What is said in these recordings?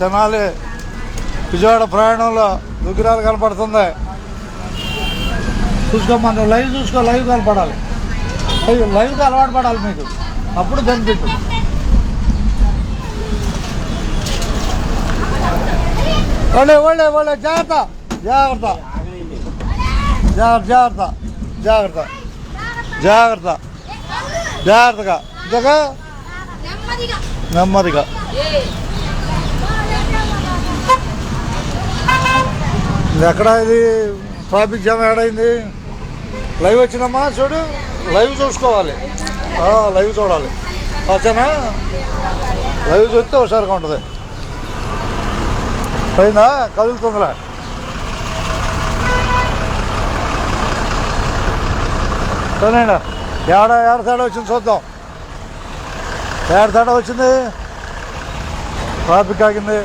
తెనాలి విజయవాడ ప్రయాణంలో విగ్రహాలు కనపడుతుంది. చూసుకోమని లైవ్ చూసుకో, లైవ్ కనపడాలి, లైవ్కి అలవాటు పడాలి మీకు, అప్పుడు బెనిఫిట్. ఒళ్ళే ఒళ్ళే ఒళ్ళే జాగ్రత్త జాగ్రత్త జాగ్రత్త జాగ్రత్త జాగ్రత్త జాగ్రత్తగా ఇంతగా నెమ్మదిగా. ఎక్కడ ఇది ట్రాఫిక్ జామ్ ఏడైంది? లైవ్ వచ్చిందమ్మా, చూడు, లైవ్ చూసుకోవాలి, లైవ్ చూడాలి. వచ్చానా? లైవ్ చూస్తే హుషారుగా ఉంటుంది. పైన కదులుతుందిరా. సరేనా? ఏడ తేడా వచ్చింది చూద్దాం. తేడా వచ్చింది, ట్రాఫిక్ ఆగింది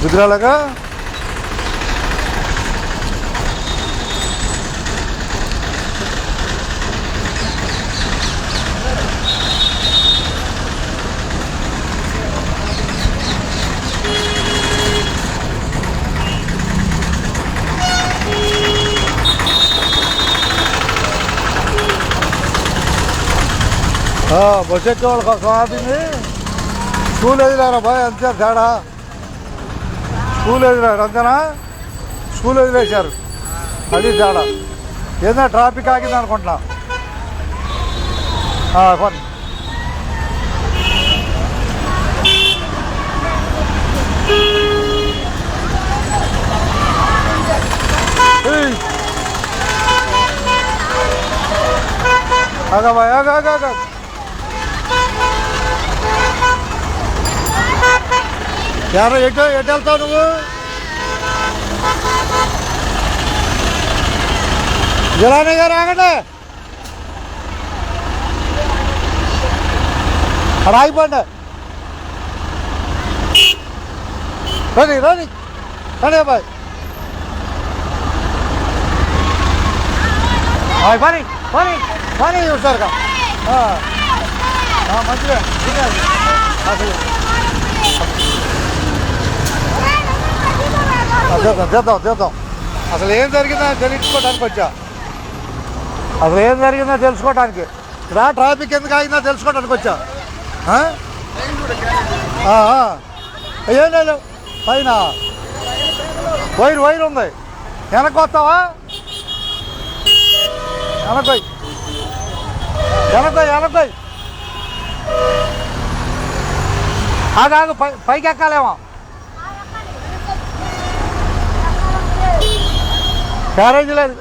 విగ్రహాలుగా. బస్ ఎక్కే వాళ్ళకి కోసం ఆపింది. స్కూల్ ఎదిరారా బాయ్, అంతే తేడా. స్కూల్ ఎదిరారు అంతేనా? స్కూల్ వదిలేశారు, అది తేడా. ఏదైనా ట్రాఫిక్ ఆగింది అనుకుంటున్నా. కొన్ని ఆగా బాయ్, ఆగా ఆగా ఆగా. యారా ఎటు వెళ్తావు నువ్వు? జిలానీ గారు ఆగండి, అక్కడ ఆగిపోండి. రండి రండి రండి అబ్బాయి, పని పని పని చూసారుగా. మంచిగా అసలు చేద్దాం చేద్దాం. అసలు ఏం జరిగిందో తెలుసుకోవడానికి వచ్చా, అసలు ఏం జరిగిందో తెలుసుకోవడానికి రా. ట్రాఫిక్ ఎందుకు ఆగిందో తెలుసుకోవడానికి వచ్చా. ఏం లేదు, పైన వైర్ ఉంది, వెనక్కి వస్తావా? వెనక్కి ఆగాగు, పైకి ఎక్కాలేమో. క్యారేజీ లేదు.